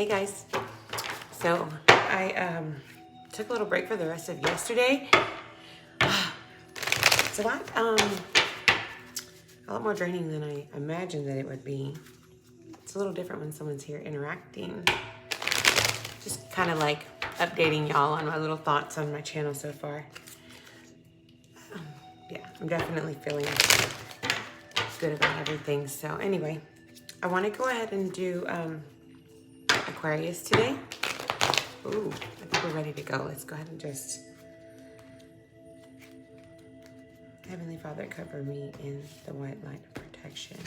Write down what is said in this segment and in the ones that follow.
Hey guys, so I took a little break for the rest of yesterday. It's a lot more draining than I imagined that it would be. It's a little different when someone's here interacting. Just kind of like updating y'all on my little thoughts on my channel so far. Yeah, I'm definitely feeling good about everything. So anyway, I want to go ahead and do Aquarius today. Ooh, I think we're ready to go. Let's go ahead and just... Heavenly Father, cover me in the white light of protection.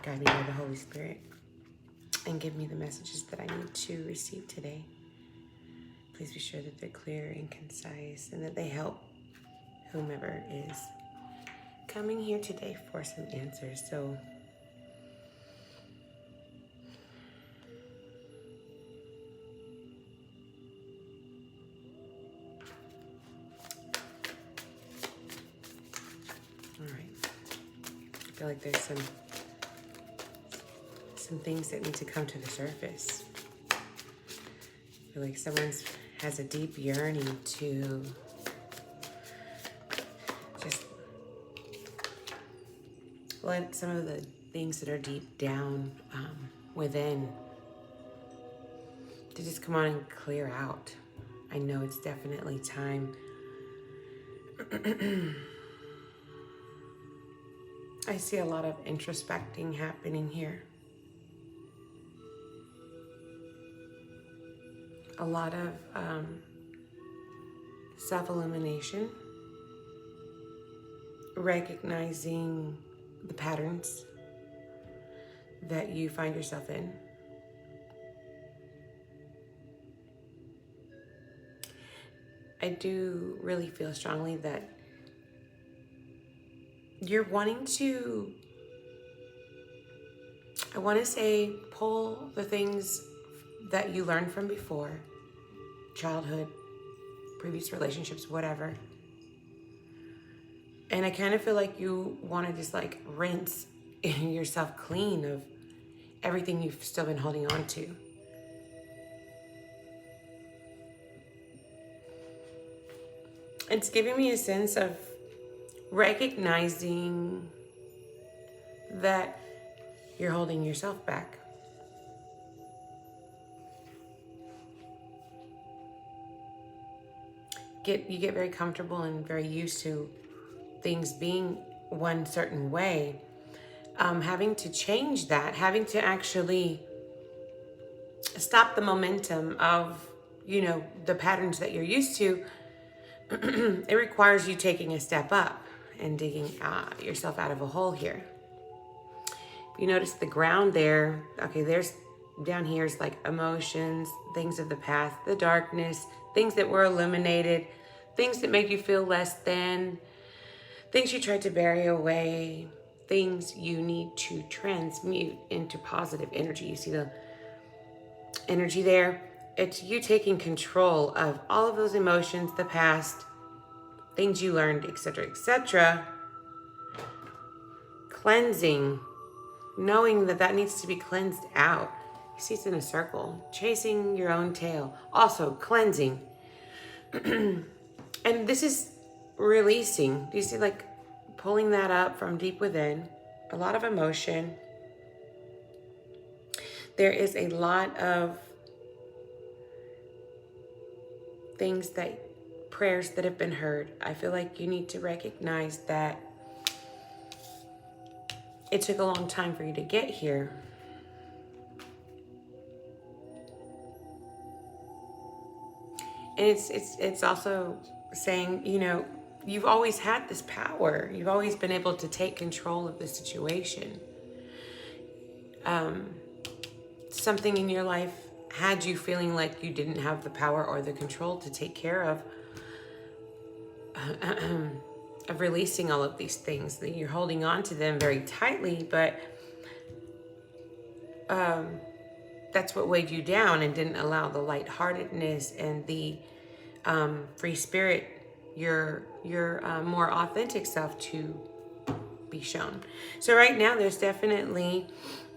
Guide me by the Holy Spirit. And give me the messages that I need to receive today. Please be sure that they're clear and concise and that they help whomever is coming here today for some answers. So all right. I feel like there's some things that need to come to the surface. I feel like someone has a deep yearning to just let some of the things that are deep down within to just come on and clear out. I know it's definitely time. I see a lot of introspecting happening here. A lot of self-illumination, recognizing the patterns that you find yourself in. I do really feel strongly that you're wanting to, I want to say, pull the things that you learned from before, childhood, previous relationships, whatever. And I kind of feel like you want to just like rinse yourself clean of everything you've still been holding on to. It's giving me a sense of recognizing that you're holding yourself back. You get very comfortable and very used to things being one certain way. Having to change that, having to actually stop the momentum of, the patterns that you're used to, it requires you taking a step up and digging yourself out of a hole here. If you notice the ground there, okay, down here is like emotions, things of the past, the darkness, things that were illuminated, things that make you feel less than, things you tried to bury away, things you need to transmute into positive energy. You see the energy there? It's you taking control of all of those emotions, the past, things you learned, etc., etc. Cleansing, knowing that needs to be cleansed out. You see it's in a circle, chasing your own tail. Also cleansing. And this is releasing. Do you see like pulling that up from deep within? A lot of emotion. There is a lot of things prayers that have been heard. I feel like you need to recognize that it took a long time for you to get here. And it's also saying, you've always had this power. You've always been able to take control of the situation. Something in your life had you feeling like you didn't have the power or the control to take care of releasing all of these things. That you're holding on to them very tightly, but that's what weighed you down and didn't allow the lightheartedness and the free spirit, your more authentic self to be shown. So right now there's definitely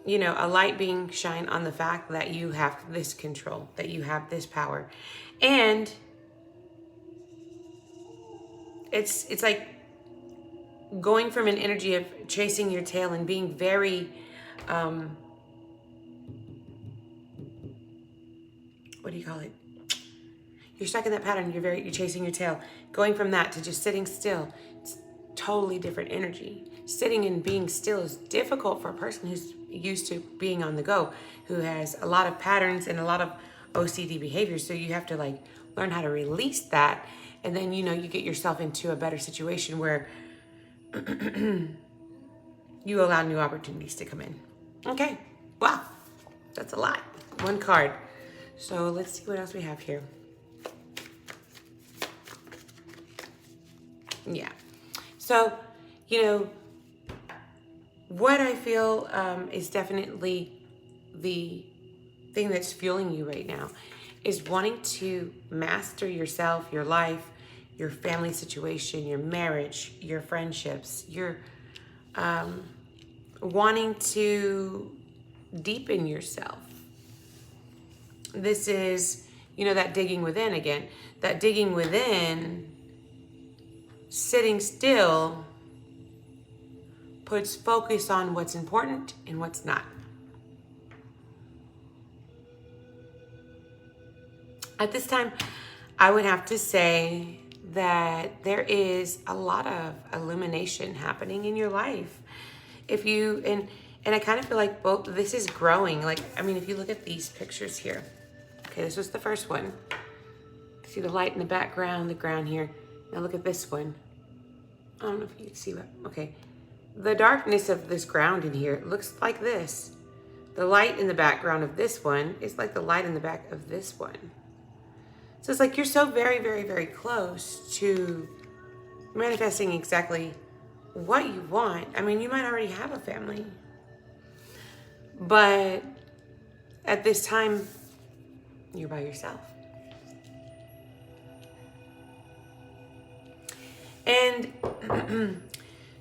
you know, a light being shined on the fact that you have this control, that you have this power. And it's like going from an energy of chasing your tail and being very, what do you call it? You're stuck in that pattern. You're chasing your tail. Going from that to just sitting still, it's totally different energy. Sitting and being still is difficult for a person who's used to being on the go, who has a lot of patterns and a lot of OCD behaviors. So you have to like learn how to release that. And then, you know, you get yourself into a better situation where you allow new opportunities to come in. Okay. Wow. That's a lot. One card. So let's see what else we have here. Yeah. So, you know, what I feel is definitely the thing that's fueling you right now is wanting to master yourself, your life, your family situation, your marriage, your friendships. You're wanting to deepen yourself. This is, you know, that digging within again. That digging within, sitting still, puts focus on what's important and what's not. At this time, I would have to say that there is a lot of illumination happening in your life. If you, and I kind of feel like both, this is growing. Like, I mean, if you look at these pictures here, okay, this was the first one. See the light in the background, the ground here. Now look at this one. I don't know if you can see what, okay. The darkness of this ground in here looks like this. The light in the background of this one is like the light in the back of this one. So it's like you're so very, very, very close to manifesting exactly what you want. I mean, you might already have a family, but at this time, you're by yourself. And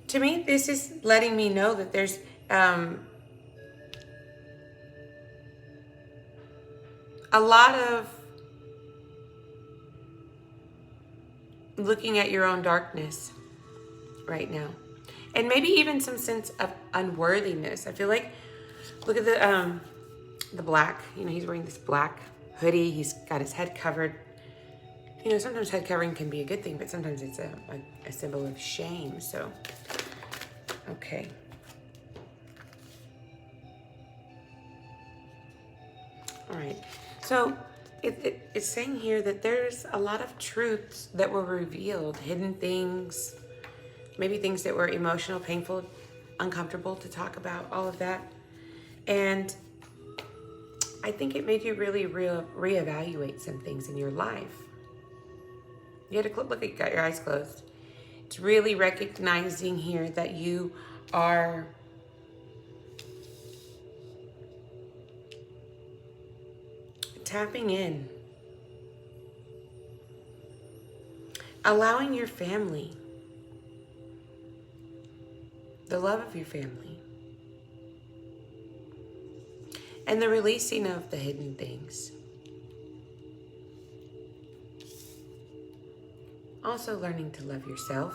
to me, this is letting me know that there's a lot of looking at your own darkness right now. And maybe even some sense of unworthiness. I feel like, look at the black, you know, he's wearing this black hoodie. He's got his head covered. You know, sometimes head covering can be a good thing, but sometimes it's a symbol of shame. So, okay. All right. So it's saying here that there's a lot of truths that were revealed, hidden things, maybe things that were emotional, painful, uncomfortable to talk about, all of that. And I think it made you really reevaluate some things in your life. You had to look at, you got your eyes closed. It's really recognizing here that you are tapping in, allowing your family, the love of your family, and the releasing of the hidden things. Also learning to love yourself.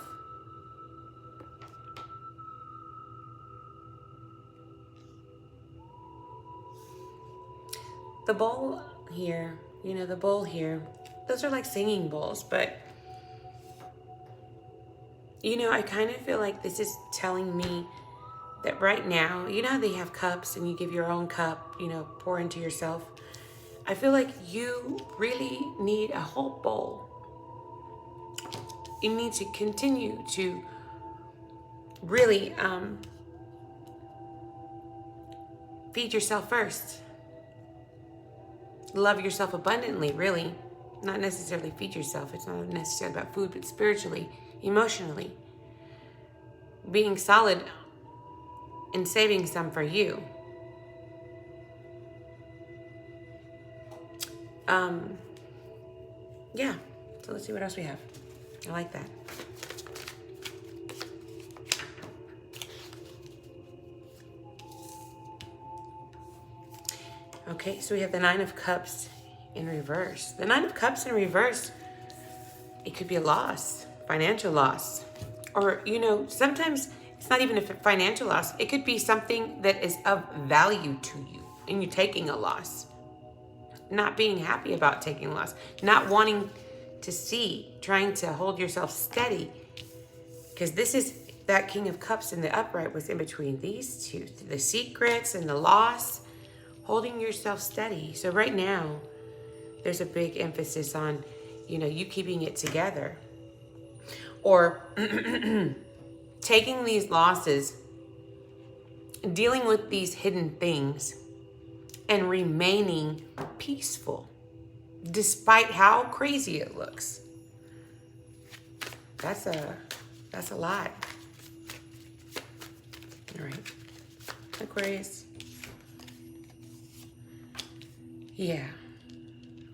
The bowl here, you know, the bowl here, those are like singing bowls, but you know, I kind of feel like this is telling me that right now, you know how they have cups and you give your own cup, you know, pour into yourself. I feel like you really need a whole bowl. You need to continue to really feed yourself first. Love yourself abundantly, really. Not necessarily feed yourself. It's not necessarily about food, but spiritually, emotionally. Being solid and saving some for you. Yeah. So let's see what else we have. I like that. Okay, so we have the Nine of Cups in reverse. The Nine of Cups in reverse, it could be a loss, financial loss. Or, sometimes it's not even a financial loss. It could be something that is of value to you and you're taking a loss. Not being happy about taking a loss. Not wanting to see, trying to hold yourself steady. Because this is that King of Cups in the upright was in between these two. The secrets and the loss. Holding yourself steady. So right now, there's a big emphasis on, you keeping it together. Or taking these losses, dealing with these hidden things, and remaining peaceful, despite how crazy it looks. That's a lot. All right, Aquarius. Yeah.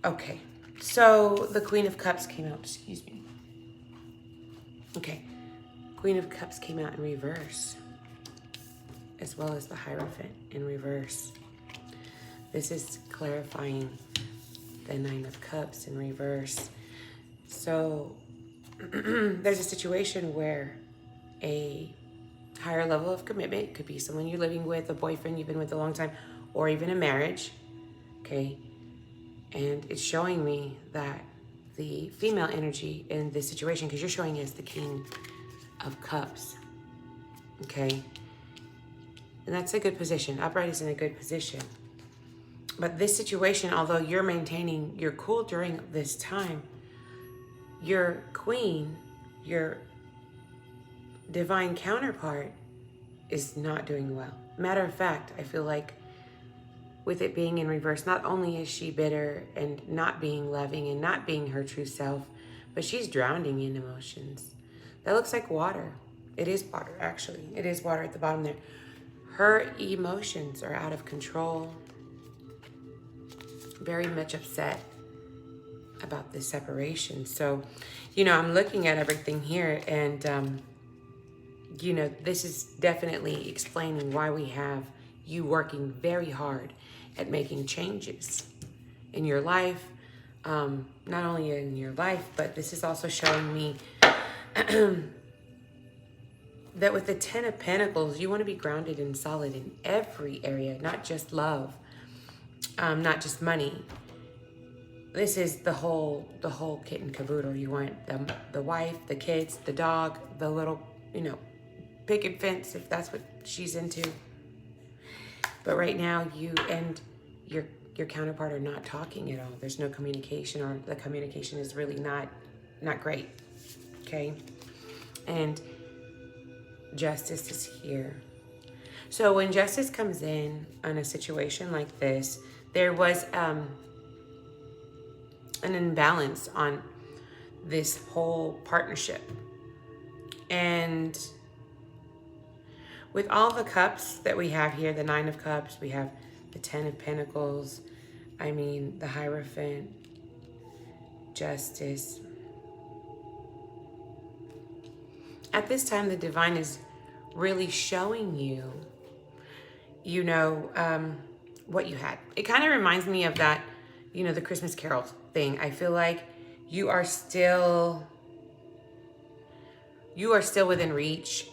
Okay. So the Queen of Cups came out. Excuse me. Okay. Queen of Cups came out in reverse, as well as the Hierophant in reverse. This is clarifying the Nine of Cups in reverse. So there's a situation where a higher level of commitment, could be someone you're living with, a boyfriend you've been with a long time, or even a marriage, okay? And it's showing me that the female energy in this situation, because you're showing as the King of Cups, okay? And that's a good position. Upright is in a good position. But this situation, although you're maintaining your cool during this time, your queen, your divine counterpart, is not doing well. Matter of fact, I feel like with it being in reverse, not only is she bitter and not being loving and not being her true self, but she's drowning in emotions. That looks like water. It is water, actually. It is water at the bottom there. Her emotions are out of control. Very much upset about this separation. So, I'm looking at everything here and, this is definitely explaining why we have you working very hard at making changes in your life. Not only in your life, but this is also showing me that with the Ten of Pentacles, you want to be grounded and solid in every area, not just love, not just money. This is the whole kit and caboodle. You want the wife, the kids, the dog, the little, picket fence, if that's what she's into. But right now, you and your counterpart are not talking at all. There's no communication, or the communication is really not great. Okay, and Justice is here. So when Justice comes in on a situation like this, there was an imbalance on this whole partnership. And with all the cups that we have here, the Nine of Cups, we have the Ten of Pentacles, the Hierophant, Justice. At this time, the Divine is really showing you, what you had. It kind of reminds me of that, the Christmas Carol thing. I feel like you are still within reach.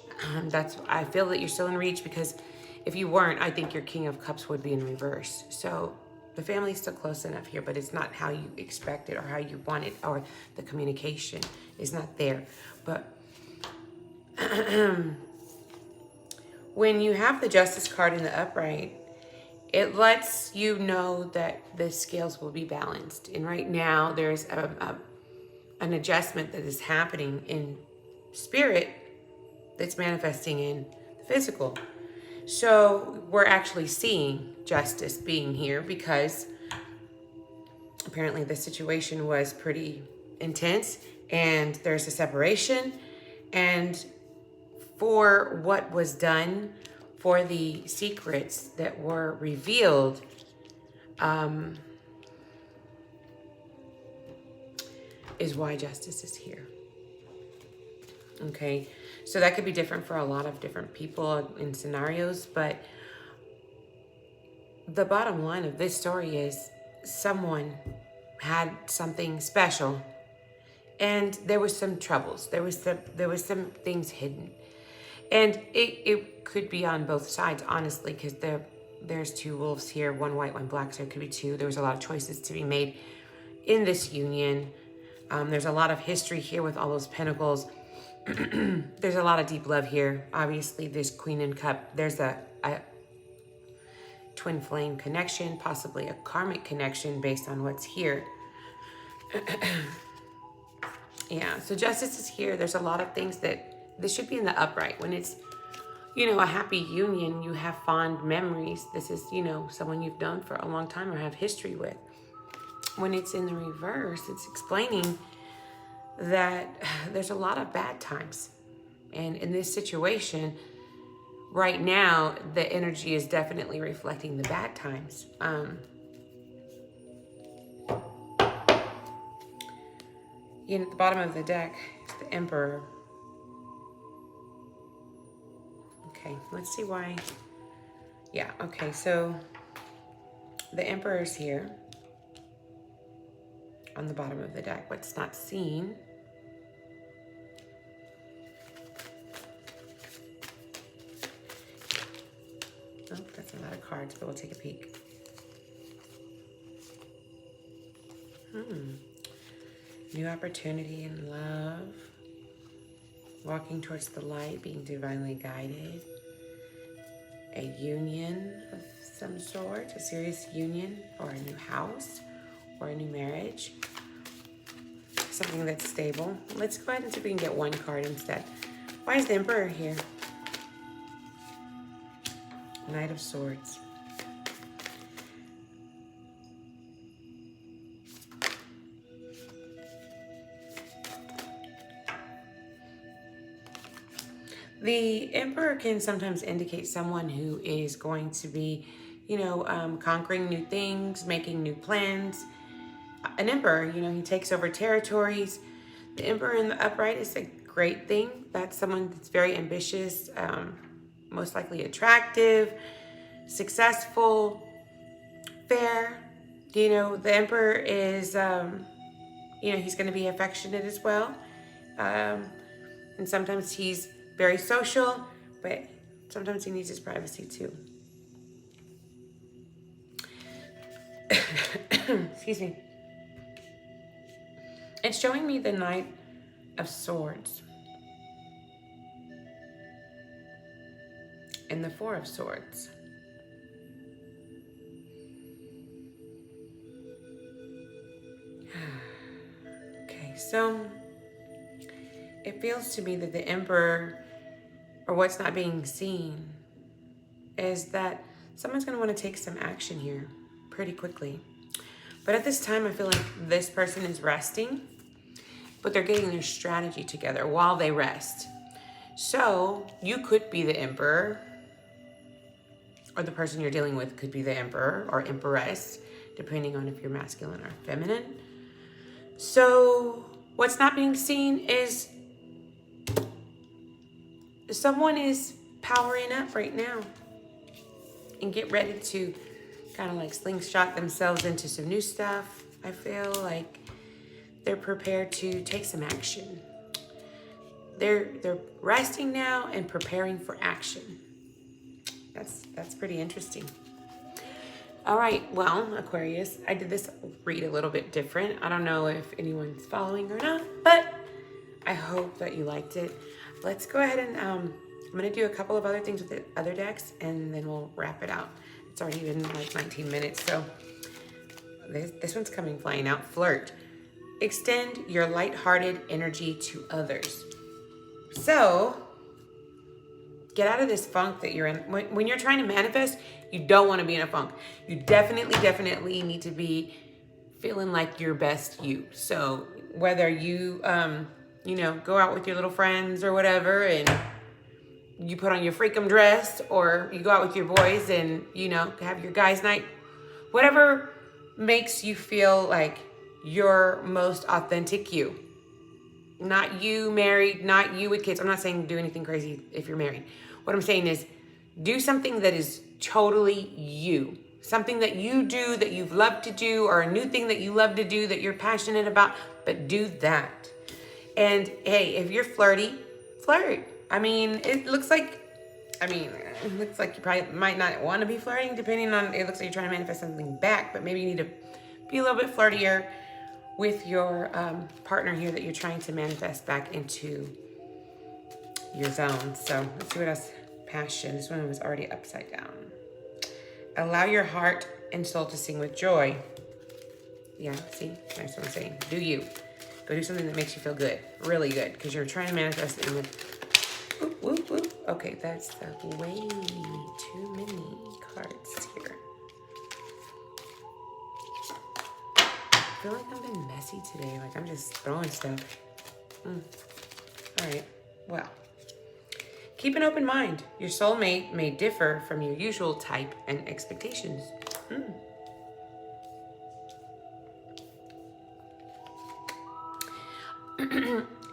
I feel that you're still in reach, because if you weren't, I think your King of Cups would be in reverse. So the family's still close enough here, but it's not how you expect it or how you want it, or the communication is not there. But when you have the Justice card in the upright, it lets you know that the scales will be balanced. And right now, there's an adjustment that is happening in spirit that's manifesting in the physical. So we're actually seeing Justice being here, because apparently the situation was pretty intense and there's a separation. And for what was done, for the secrets that were revealed, is why Justice is here. Okay, so that could be different for a lot of different people in scenarios, but the bottom line of this story is someone had something special, and there was some troubles. There was some things hidden, and it could be on both sides, honestly, because there's two wolves here, one white, one black, so it could be two. There was a lot of choices to be made in this union. There's a lot of history here with all those pentacles. There's a lot of deep love here. Obviously, there's Queen and Cup. There's a twin flame connection, possibly a karmic connection based on what's here. Yeah, so justice is here. There's a lot of things that this should be in the upright. When it's, a happy union, you have fond memories. This is, someone you've known for a long time or have history with. When it's in the reverse, it's explaining that there's a lot of bad times. And in this situation, right now, the energy is definitely reflecting the bad times. At the bottom of the deck is the Emperor. Okay, let's see why. Yeah, okay, so the Emperor is here on the bottom of the deck. What's not seen that's a lot of cards, but we'll take a peek. New opportunity in love. Walking towards the light, being divinely guided. A union of some sort, a serious union, or a new house, or a new marriage. Something that's stable. Let's go ahead and see if we can get one card instead. Why is the Emperor here? Knight of Swords. The Emperor can sometimes indicate someone who is going to be, conquering new things, making new plans. An Emperor, he takes over territories. The Emperor in the upright is a great thing. That's someone that's very ambitious, most likely attractive, successful, fair. The Emperor is, he's going to be affectionate as well. And sometimes he's very social, but sometimes he needs his privacy too. Excuse me. It's showing me the Knight of Swords and the Four of Swords. Okay, so it feels to me that the Emperor, or what's not being seen, is that someone's going to want to take some action here pretty quickly. But at this time, I feel like this person is resting, but they're getting their strategy together while they rest. So you could be the Emperor, or the person you're dealing with could be the Emperor or Empress, depending on if you're masculine or feminine. So what's not being seen is someone is powering up right now and get ready to kind of like slingshot themselves into some new stuff. I feel like they're prepared to take some action. They're resting now and preparing for action. That's pretty interesting. All right, well, Aquarius, I did this read a little bit different. I don't know if anyone's following or not, but I hope that you liked it. Let's go ahead and I'm gonna do a couple of other things with the other decks, and then we'll wrap it out. It's already been like 19 minutes, so this one's coming flying out. Flirt. Extend your lighthearted energy to others. So, get out of this funk that you're in. When you're trying to manifest, you don't want to be in a funk. You definitely need to be feeling like your best you. So, whether you, go out with your little friends or whatever, and you put on your freakum dress, or you go out with your boys and, have your guys' night, whatever makes you feel like your most authentic you. Not you married, not you with kids. I'm not saying do anything crazy if you're married. What I'm saying is do something that is totally you. something that you do that you've loved to do, or a new thing that you love to do that you're passionate about, but do that. And hey, if you're flirty, flirt. I mean, it looks like you probably might not want to be flirting, depending on, it looks like you're trying to manifest something back, but maybe you need to be a little bit flirtier with your partner here that you're trying to manifest back into your zone. So let's see what else. Passion. This one was already upside down. Allow your heart and soul to sing with joy. Yeah, see? That's what I'm saying. Do you. Go do something that makes you feel good. Really good. Because you're trying to manifest it in the... Whoop, whoop, whoop. Okay, that's way too many cards here. I feel like I've been messy today. Like I'm just throwing stuff. All right. Well, keep an open mind. Your soulmate may differ from your usual type and expectations.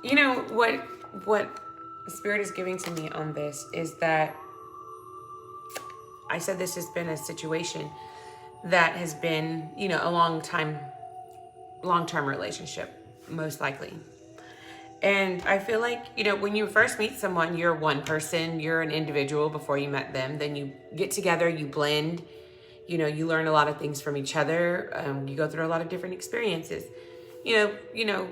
You know, what Spirit is giving to me on this is that I said this has been a situation that has been, you know, a long-term relationship, most likely. And I feel like, you know, when you first meet someone, you're one person, you're an individual before you met them. Then you get together, you blend, you know, you learn a lot of things from each other. You go through a lot of different experiences. You know,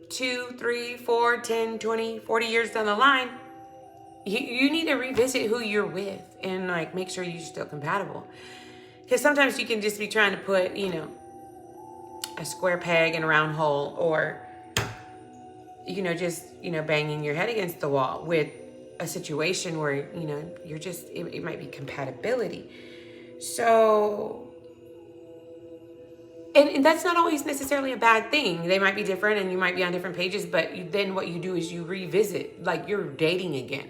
2, 3, 4, 10, 20, 40 years down the line, you need to revisit who you're with and like make sure you're still compatible. Because sometimes you can just be trying to put, you know, a square peg in a round hole, or, you know, just, you know, banging your head against the wall with a situation where, you know, you're just, it might be compatibility. So, and that's not always necessarily a bad thing. They might be different and you might be on different pages, but then what you do is you revisit, like you're dating again.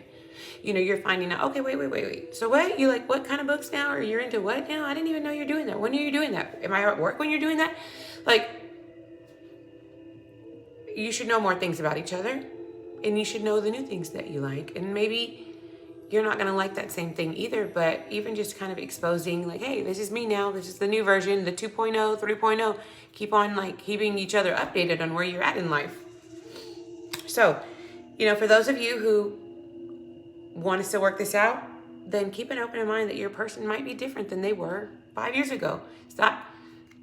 You know, you're finding out, okay, wait. So what? You like, what kind of books now? Or you're into what now? I didn't even know you're doing that. When are you doing that? Am I at work when you're doing that? Like, you should know more things about each other, and you should know the new things that you like. And maybe you're not going to like that same thing either, but even just kind of exposing like, hey, this is me now. This is the new version, the 2.0, 3.0. Keep on like keeping each other updated on where you're at in life. So, you know, for those of you who want to still work this out, then keep an open mind that your person might be different than they were 5 years ago. Stop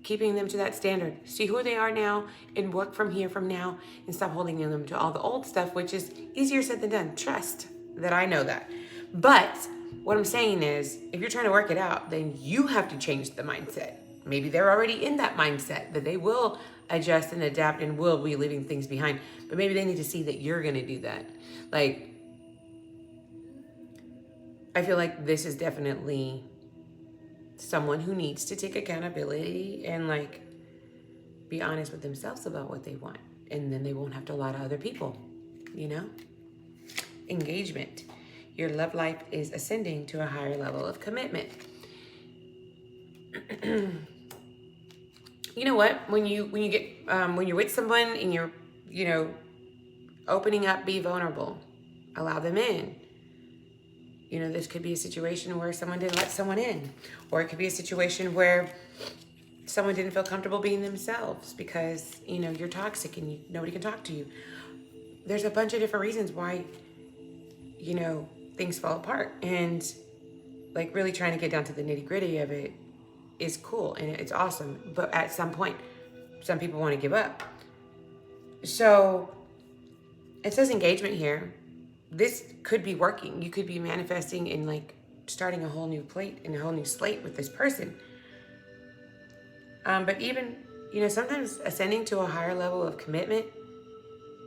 keeping them to that standard. See who they are now and work from here from now, and stop holding them to all the old stuff, which is easier said than done. Trust that I know that. But what I'm saying is, if you're trying to work it out, then you have to change the mindset. Maybe they're already in that mindset that they will adjust and adapt and will be leaving things behind. But maybe they need to see that you're going to do that. Like, I feel like this is definitely someone who needs to take accountability and like be honest with themselves about what they want. And then they won't have to lie to other people, you know? Engagement. Your love life is ascending to a higher level of commitment. You know what? When you're with someone and you're, you know, opening up, be vulnerable, allow them in. You know, this could be a situation where someone didn't let someone in, or it could be a situation where someone didn't feel comfortable being themselves because, you know, you're toxic and nobody can talk to you. There's a bunch of different reasons why, you know, things fall apart, and like really trying to get down to the nitty gritty of it is cool and it's awesome. But at some point, some people want to give up. So it says engagement here. This could be working. You could be manifesting and like starting a whole new plate and a whole new slate with this person. But even, you know, sometimes ascending to a higher level of commitment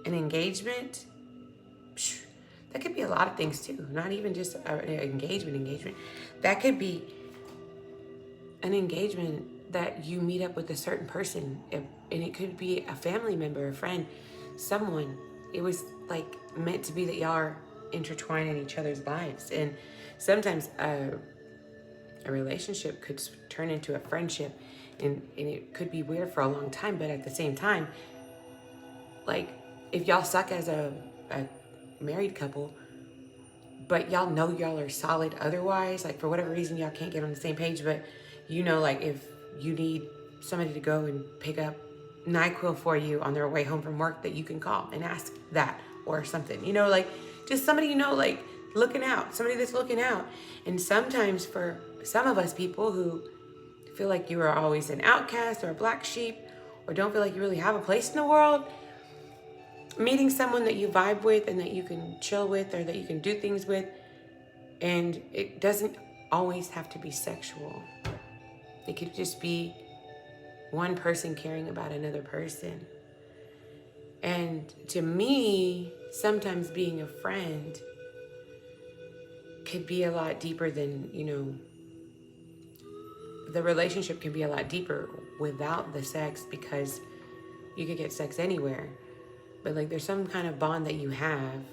and engagement, that could be a lot of things too. Not even just engagement. That could be an engagement that you meet up with a certain person, and it could be a family member, a friend, someone. It was like meant to be that y'all are intertwined in each other's lives. And sometimes a relationship could turn into a friendship, and it could be weird for a long time. But at the same time, like if y'all suck as a married couple, but y'all know y'all are solid otherwise, like for whatever reason y'all can't get on the same page, but You know, like if you need somebody to go and pick up NyQuil for you on their way home from work, that you can call and ask that or something. You know, like just somebody, you know, like looking out, somebody that's looking out. And sometimes for some of us people who feel like you are always an outcast or a black sheep, or don't feel like you really have a place in the world, meeting someone that you vibe with and that you can chill with or that you can do things with, and it doesn't always have to be sexual. It could just be one person caring about another person. And to me, sometimes being a friend could be a lot deeper than, you know, the relationship can be a lot deeper without the sex, because you could get sex anywhere. But like there's some kind of bond that you have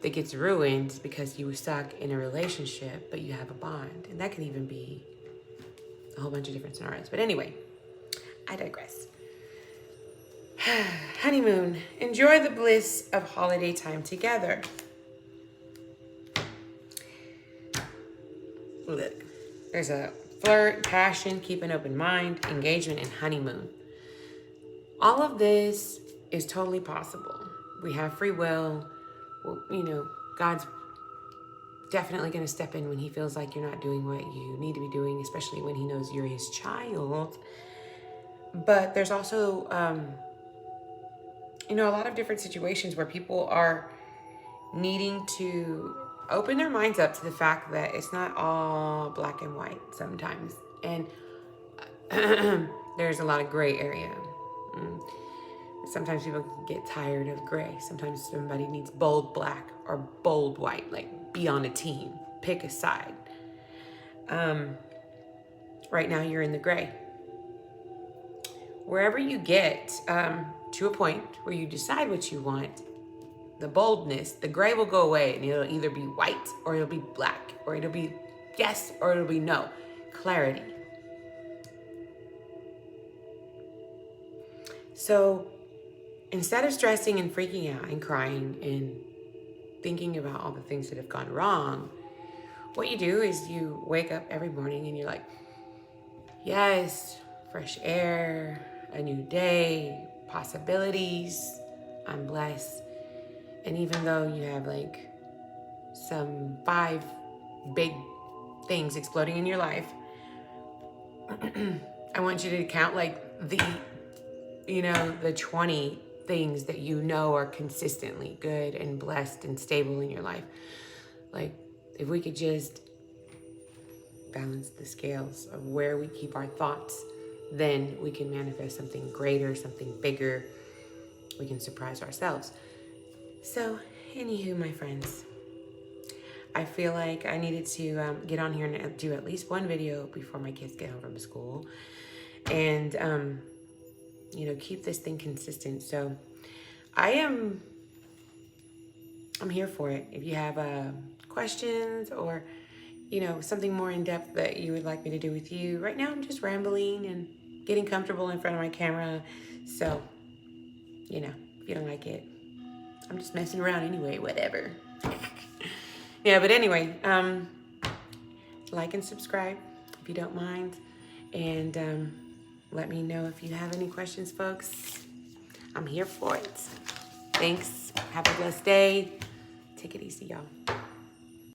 that gets ruined because you were stuck in a relationship, but you have a bond. And that can even be a whole bunch of different scenarios. But anyway, I digress. Honeymoon. Enjoy the bliss of holiday time together. Look, there's a flirt, passion, keep an open mind, engagement, and honeymoon. All of this is totally possible. We have free will. Well, you know, God's definitely going to step in when he feels like you're not doing what you need to be doing, especially when he knows you're his child. But there's also, you know, a lot of different situations where people are needing to open their minds up to the fact that it's not all black and white sometimes. And there's a lot of gray area. Sometimes people can get tired of gray. Sometimes somebody needs bold black or bold white, like be on a team, pick a side. Right now you're in the gray. Wherever you get to a point where you decide what you want, the boldness, the gray will go away, and it'll either be white or it'll be black, or it'll be yes or it'll be no. Clarity. So instead of stressing and freaking out and crying and thinking about all the things that have gone wrong, what you do is you wake up every morning and you're like, yes, fresh air, a new day, possibilities, I'm blessed. And even though you have like some 5 big things exploding in your life, I want you to count like the 20 things that you know are consistently good and blessed and stable in your life. Like if we could just balance the scales of where we keep our thoughts, then we can manifest something greater, something bigger. We can surprise ourselves. So, anywho, my friends, I feel like I needed to get on here and do at least one video before my kids get home from school, and keep this thing consistent. So, I'm here for it. If you have questions or something more in depth that you would like me to do with you, right now I'm just rambling and getting comfortable in front of my camera. So, if you don't like it, I'm just messing around anyway, whatever. Yeah, but anyway, like and subscribe if you don't mind. And let me know if you have any questions, folks. I'm here for it. Thanks. Have a blessed day. Take it easy, y'all.